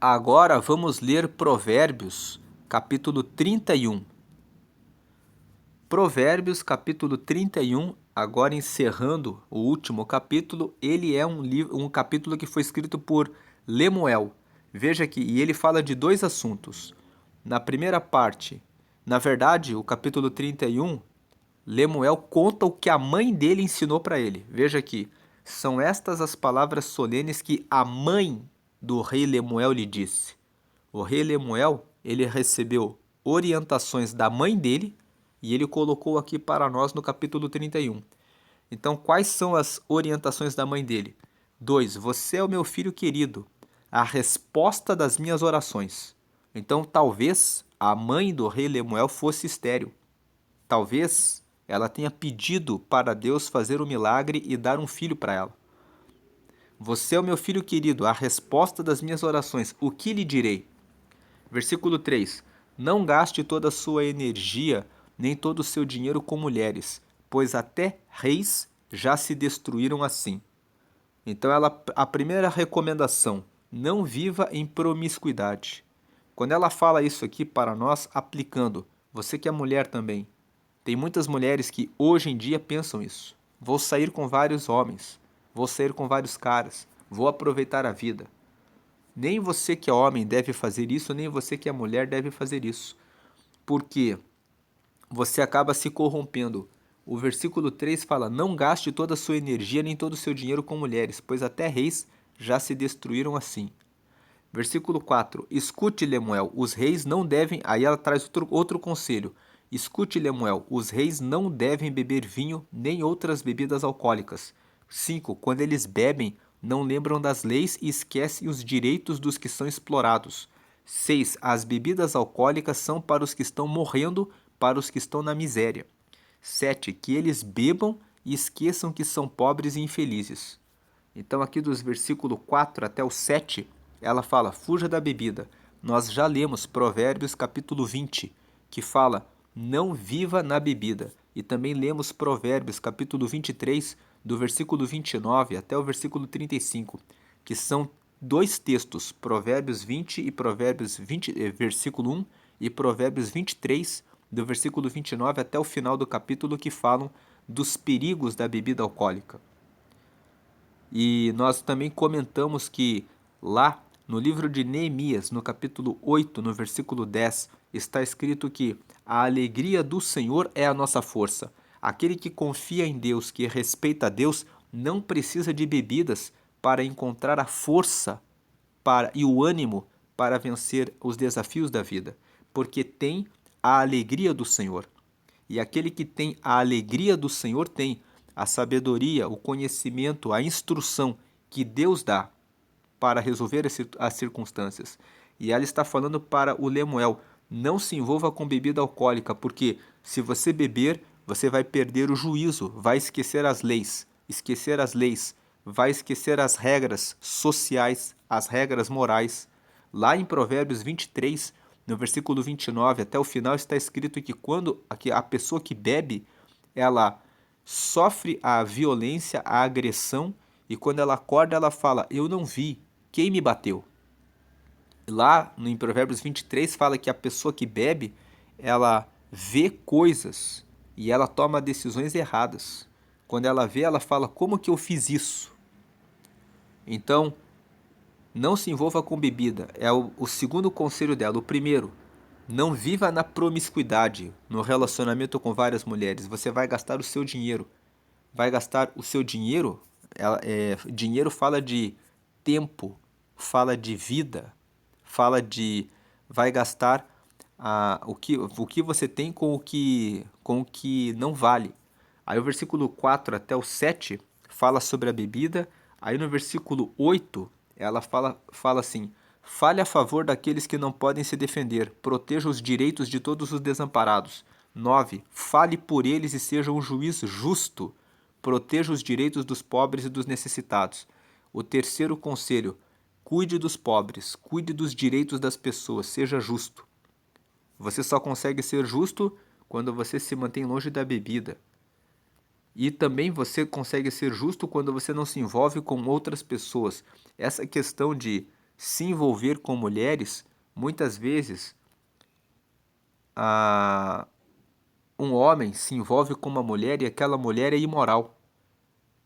Agora vamos ler Provérbios capítulo 31. Provérbios capítulo 31, agora encerrando o último capítulo, ele é um capítulo que foi escrito por Lemuel. Veja aqui, e ele fala de 2 assuntos. Na primeira parte, na verdade, o capítulo 31, Lemuel conta o que a mãe dele ensinou para ele. Veja aqui, São estas as palavras solenes que a mãe do rei Lemuel lhe disse. O rei Lemuel, ele recebeu orientações da mãe dele e ele colocou aqui para nós no capítulo 31. Então, quais são as orientações da mãe dele? 2. Você é o meu filho querido, a resposta das minhas orações. Então, talvez a mãe do rei Lemuel fosse estéril. Talvez ela tenha pedido para Deus fazer um milagre e dar um filho para ela. Você é o meu filho querido, a resposta das minhas orações. O que lhe direi? Versículo 3. Não gaste toda a sua energia, nem todo o seu dinheiro com mulheres, pois até reis já se destruíram assim. Então, a primeira recomendação, não viva em promiscuidade. Quando ela fala isso aqui para nós, aplicando, você que é mulher também, tem muitas mulheres que hoje em dia pensam isso. Vou sair com vários homens, vou sair com vários caras, vou aproveitar a vida. Nem você que é homem deve fazer isso, nem você que é mulher deve fazer isso. Porque você acaba se corrompendo. O versículo 3 fala, não gaste toda a sua energia nem todo o seu dinheiro com mulheres, pois até reis já se destruíram assim. Versículo 4, escute Lemuel, os reis não devem... Aí ela traz outro conselho. Escute Lemuel, os reis não devem beber vinho nem outras bebidas alcoólicas. 5, quando eles bebem, não lembram das leis e esquecem os direitos dos que são explorados. 6, as bebidas alcoólicas são para os que estão morrendo, para os que estão na miséria. 7, que eles bebam e esqueçam que são pobres e infelizes. Então aqui dos versículos 4 até o 7, ela fala, fuja da bebida. Nós já lemos Provérbios capítulo 20, que fala, não viva na bebida. E também lemos Provérbios capítulo 23, do versículo 29 até o versículo 35, que são dois textos, Provérbios 20 e Provérbios 20, versículo 1 e Provérbios 23, do versículo 29 até o final do capítulo, que falam dos perigos da bebida alcoólica. E nós também comentamos que lá no livro de Neemias, no capítulo 8, no versículo 10, está escrito que a alegria do Senhor é a nossa força. Aquele que confia em Deus, que respeita a Deus, não precisa de bebidas para encontrar a força e o ânimo para vencer os desafios da vida, porque tem a alegria do Senhor. E aquele que tem a alegria do Senhor tem a sabedoria, o conhecimento, a instrução que Deus dá para resolver as circunstâncias. E ela está falando para o Lemuel, não se envolva com bebida alcoólica, porque se você beber, você vai perder o juízo, vai esquecer as leis, vai esquecer as regras sociais, as regras morais. Lá em Provérbios 23, no versículo 29 até o final, está escrito que quando a pessoa que bebe, ela sofre a violência, a agressão, e quando ela acorda, ela fala, eu não vi, quem me bateu? Lá em Provérbios 23 fala que a pessoa que bebe, ela vê coisas e ela toma decisões erradas. Quando ela vê, ela fala, como que eu fiz isso? Então, não se envolva com bebida. É o segundo conselho dela. O primeiro, não viva na promiscuidade, no relacionamento com várias mulheres. Você vai gastar o seu dinheiro. Vai gastar o seu dinheiro. Dinheiro fala de tempo, fala de vida, fala de... Vai gastar o que você tem com o que não vale. Aí o versículo 4 até o 7 fala sobre a bebida. Aí no versículo 8 ela fala assim, fale a favor daqueles que não podem se defender, proteja os direitos de todos os desamparados. 9. Fale por eles e seja um juiz justo, proteja os direitos dos pobres e dos necessitados. O terceiro conselho, cuide dos pobres, cuide dos direitos das pessoas, seja justo. Você só consegue ser justo quando você se mantém longe da bebida. E também você consegue ser justo quando você não se envolve com outras pessoas. Essa questão de se envolver com mulheres, muitas vezes um homem se envolve com uma mulher e aquela mulher é imoral.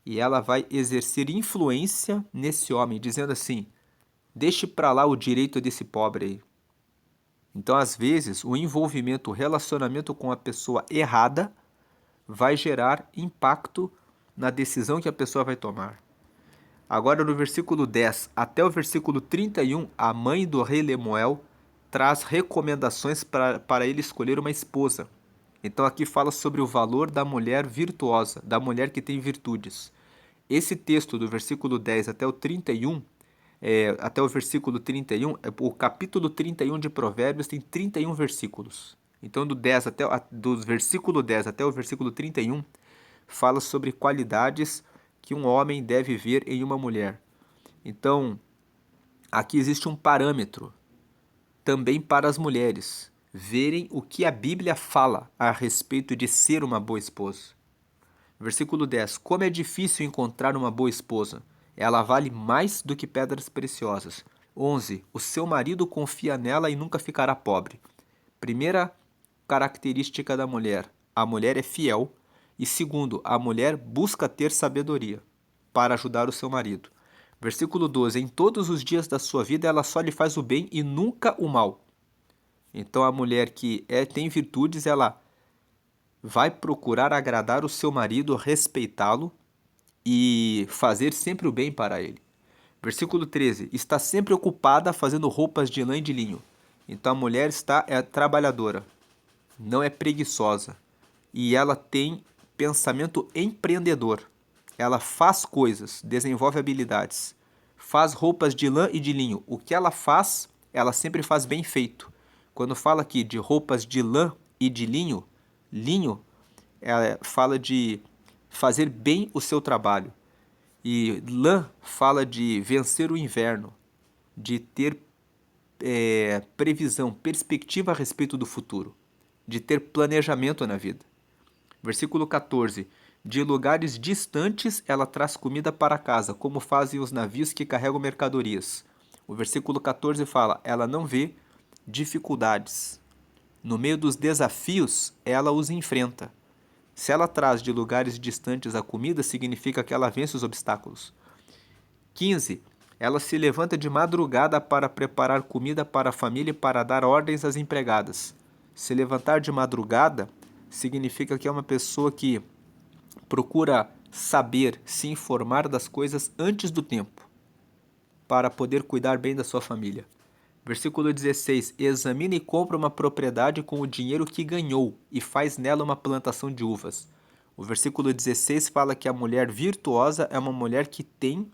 E ela vai exercer influência nesse homem, dizendo assim, deixe para lá o direito desse pobre aí. Então, às vezes, o envolvimento, o relacionamento com a pessoa errada vai gerar impacto na decisão que a pessoa vai tomar. Agora no versículo 10 até o versículo 31, a mãe do rei Lemuel traz recomendações para ele escolher uma esposa. Então aqui fala sobre o valor da mulher virtuosa, da mulher que tem virtudes. Esse texto do versículo 10 até o 31, até o versículo 31, o capítulo 31 de Provérbios tem 31 versículos. Então do versículo 10 até o versículo 31 fala sobre qualidades que um homem deve ver em uma mulher. Então, aqui existe um parâmetro também para as mulheres verem o que a Bíblia fala a respeito de ser uma boa esposa. Versículo 10. Como é difícil encontrar uma boa esposa. Ela vale mais do que pedras preciosas. 11. O seu marido confia nela e nunca ficará pobre. Primeira característica da mulher. A mulher é fiel. E segundo, a mulher busca ter sabedoria para ajudar o seu marido. Versículo 12. Em todos os dias da sua vida ela só lhe faz o bem e nunca o mal. Então a mulher que tem virtudes, ela vai procurar agradar o seu marido, respeitá-lo e fazer sempre o bem para ele. Versículo 13. Está sempre ocupada fazendo roupas de lã e de linho. Então a mulher é trabalhadora, não é preguiçosa. E ela tem pensamento empreendedor. Ela faz coisas, desenvolve habilidades. Faz roupas de lã e de linho. O que ela faz, ela sempre faz bem feito. Quando fala aqui de roupas de lã e de linho, linho, ela fala de fazer bem o seu trabalho. E lã fala de vencer o inverno, de ter previsão, perspectiva a respeito do futuro, de ter planejamento na vida. Versículo 14. De lugares distantes ela traz comida para casa, como fazem os navios que carregam mercadorias. O versículo 14 fala: ela não vê dificuldades. No meio dos desafios, ela os enfrenta. Se ela traz de lugares distantes a comida, significa que ela vence os obstáculos. 15. Ela se levanta de madrugada para preparar comida para a família e para dar ordens às empregadas. Se levantar de madrugada significa que é uma pessoa que procura saber, se informar das coisas antes do tempo, para poder cuidar bem da sua família. Versículo 16. Examina e compra uma propriedade com o dinheiro que ganhou e faz nela uma plantação de uvas. O versículo 16 fala que a mulher virtuosa é uma mulher que tem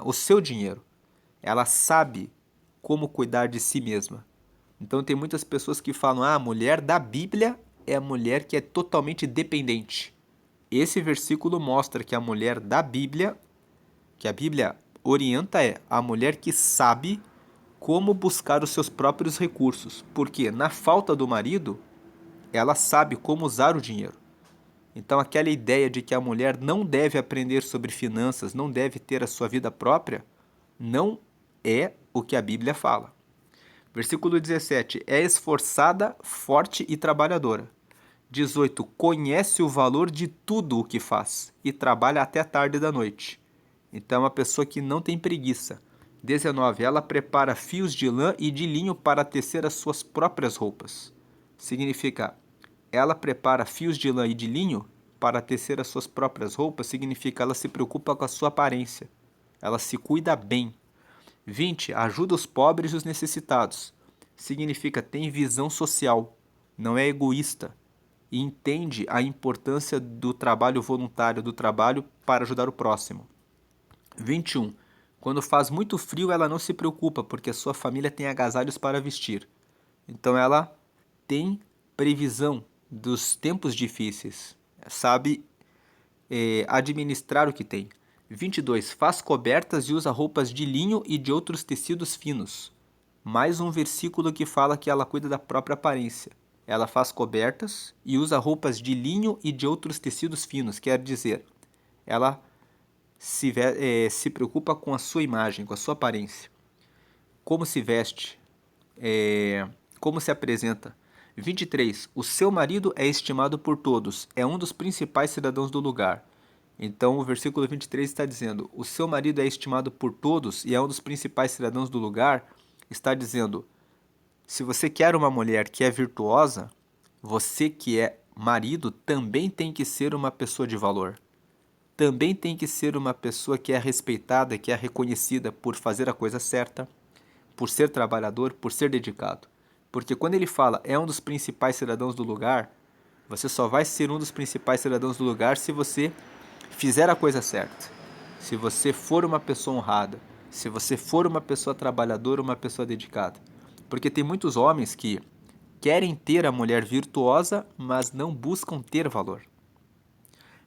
o seu dinheiro. Ela sabe como cuidar de si mesma. Então tem muitas pessoas que falam: a mulher da Bíblia é a mulher que é totalmente dependente. Esse versículo mostra que a mulher da Bíblia, que a Bíblia orienta, é a mulher que sabe como buscar os seus próprios recursos. Porque na falta do marido, ela sabe como usar o dinheiro. Então aquela ideia de que a mulher não deve aprender sobre finanças, não deve ter a sua vida própria, não é o que a Bíblia fala. Versículo 17. É esforçada, forte e trabalhadora. 18. Conhece o valor de tudo o que faz e trabalha até a tarde da noite. Então é uma pessoa que não tem preguiça. 19. Ela prepara fios de lã e de linho para tecer as suas próprias roupas. Significa, ela prepara fios de lã e de linho para tecer as suas próprias roupas, significa ela se preocupa com a sua aparência. Ela se cuida bem. 20. Ajuda os pobres e os necessitados. Significa tem visão social, não é egoísta e entende a importância do trabalho voluntário, do trabalho para ajudar o próximo. 21. Quando faz muito frio, ela não se preocupa, porque a sua família tem agasalhos para vestir. Então ela tem previsão dos tempos difíceis, sabe administrar o que tem. 22. Faz cobertas e usa roupas de linho e de outros tecidos finos. Mais um versículo que fala que ela cuida da própria aparência. Ela faz cobertas e usa roupas de linho e de outros tecidos finos, quer dizer, ela se preocupa com a sua imagem, com a sua aparência. Como se veste, como se apresenta. 23. O seu marido é estimado por todos, é um dos principais cidadãos do lugar. Então o versículo 23 está dizendo: o seu marido é estimado por todos e é um dos principais cidadãos do lugar. Está dizendo: se você quer uma mulher que é virtuosa, você que é marido também tem que ser uma pessoa de valor. também tem que ser uma pessoa que é respeitada, que é reconhecida por fazer a coisa certa, por ser trabalhador, por ser dedicado. Porque quando ele fala é um dos principais cidadãos do lugar, você só vai ser um dos principais cidadãos do lugar se você fizer a coisa certa. Se você for uma pessoa honrada, se você for uma pessoa trabalhadora, uma pessoa dedicada. Porque tem muitos homens que querem ter a mulher virtuosa, mas não buscam ter valor.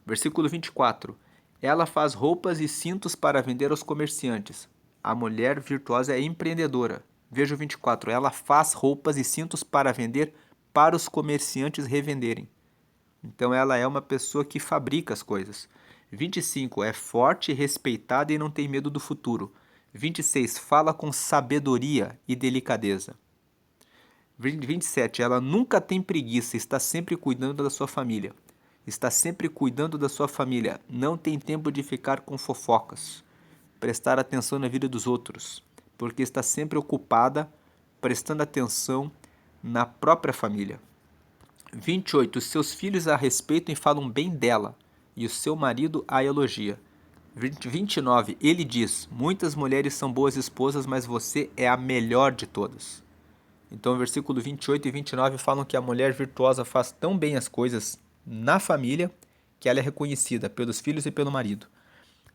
Versículo 24. Ela faz roupas e cintos para vender aos comerciantes. A mulher virtuosa é empreendedora. Veja o 24. Ela faz roupas e cintos para vender para os comerciantes revenderem. Então ela é uma pessoa que fabrica as coisas. 25. É forte, respeitada e não tem medo do futuro. 26. Fala com sabedoria e delicadeza. 27. Ela nunca tem preguiça, está sempre cuidando da sua família. Está sempre cuidando da sua família. Não tem tempo de ficar com fofocas. Prestar atenção na vida dos outros. Porque está sempre ocupada, prestando atenção na própria família. 28. Seus filhos a respeitam e falam bem dela, e o seu marido a elogia. 29. Ele diz: muitas mulheres são boas esposas, mas você é a melhor de todas. Então, versículo 28 e 29 falam que a mulher virtuosa faz tão bem as coisas na família que ela é reconhecida pelos filhos e pelo marido.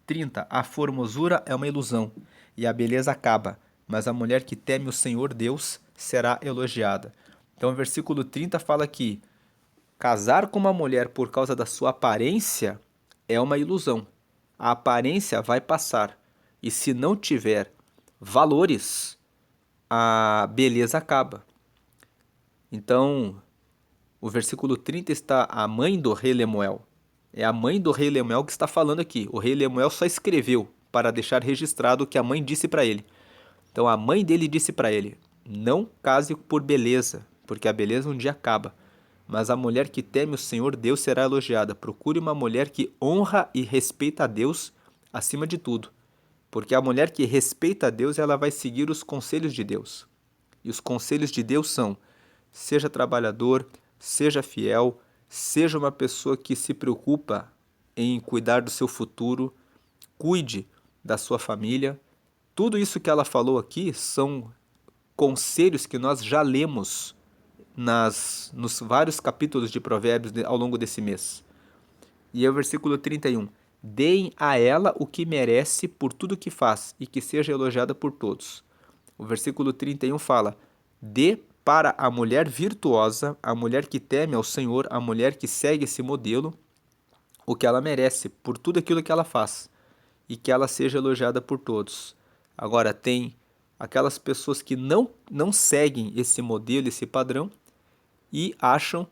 30. A formosura é uma ilusão e a beleza acaba, mas a mulher que teme o Senhor Deus será elogiada. Então, o versículo 30 fala que casar com uma mulher por causa da sua aparência é uma ilusão. A aparência vai passar. E se não tiver valores, a beleza acaba. Então, o versículo 30 está a mãe do rei Lemuel. É a mãe do rei Lemuel que está falando aqui. O rei Lemuel só escreveu para deixar registrado o que a mãe disse para ele. Então, a mãe dele disse para ele: não case por beleza, porque a beleza um dia acaba. Mas a mulher que teme o Senhor Deus será elogiada. Procure uma mulher que honra e respeita a Deus acima de tudo. Porque a mulher que respeita a Deus, ela vai seguir os conselhos de Deus. E os conselhos de Deus são: seja trabalhador, seja fiel, seja uma pessoa que se preocupa em cuidar do seu futuro, cuide da sua família. Tudo isso que ela falou aqui são conselhos que nós já lemos nos vários capítulos de Provérbios ao longo desse mês. E é o versículo 31. Deem a ela o que merece por tudo que faz e que seja elogiada por todos. O versículo 31 fala: dê para a mulher virtuosa, a mulher que teme ao Senhor, a mulher que segue esse modelo, o que ela merece por tudo aquilo que ela faz e que ela seja elogiada por todos. Agora, tem aquelas pessoas que não seguem esse modelo, esse padrão, e acham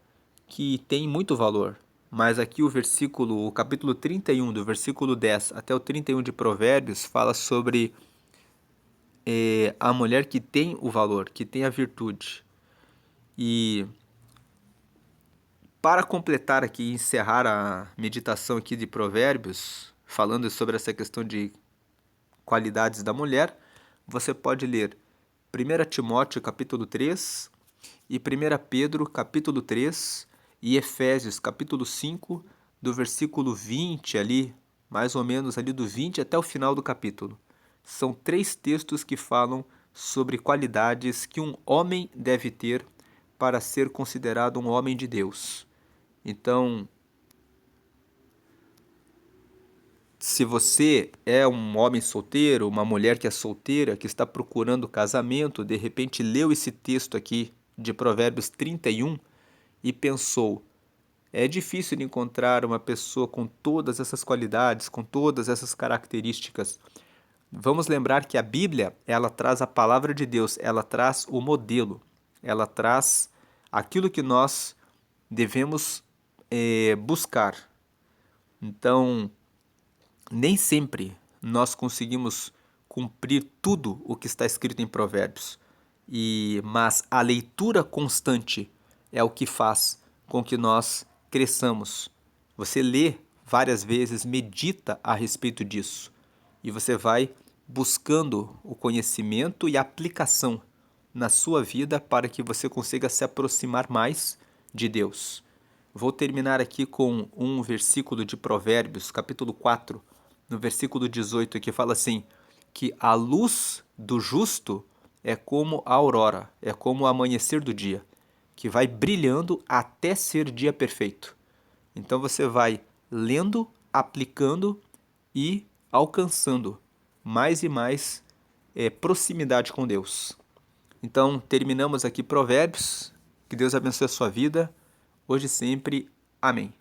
que tem muito valor. Mas aqui o capítulo 31, do versículo 10 até o 31 de Provérbios, fala sobre a mulher que tem o valor, que tem a virtude. E para completar aqui e encerrar a meditação aqui de Provérbios, falando sobre essa questão de qualidades da mulher, você pode ler 1 Timóteo capítulo 3 e 1 Pedro capítulo 3 e Efésios capítulo 5, do versículo 20 ali, mais ou menos ali do 20 até o final do capítulo. São 3 textos que falam sobre qualidades que um homem deve ter para ser considerado um homem de Deus. Então, se você é um homem solteiro, uma mulher que é solteira, que está procurando casamento, de repente leu esse texto aqui de Provérbios 31 e pensou: é difícil de encontrar uma pessoa com todas essas qualidades, com todas essas características. Vamos lembrar que a Bíblia, ela traz a palavra de Deus, ela traz o modelo, ela traz aquilo que nós devemos buscar. Então, nem sempre nós conseguimos cumprir tudo o que está escrito em Provérbios, mas a leitura constante é o que faz com que nós cresçamos. Você lê várias vezes, medita a respeito disso e você vai buscando o conhecimento e a aplicação na sua vida para que você consiga se aproximar mais de Deus. Vou terminar aqui com um versículo de Provérbios, capítulo 4, no versículo 18, que fala assim, que a luz do justo é como a aurora, é como o amanhecer do dia, que vai brilhando até ser dia perfeito. Então você vai lendo, aplicando e alcançando mais e mais proximidade com Deus. Então, terminamos aqui Provérbios. Que Deus abençoe a sua vida, hoje e sempre. Amém.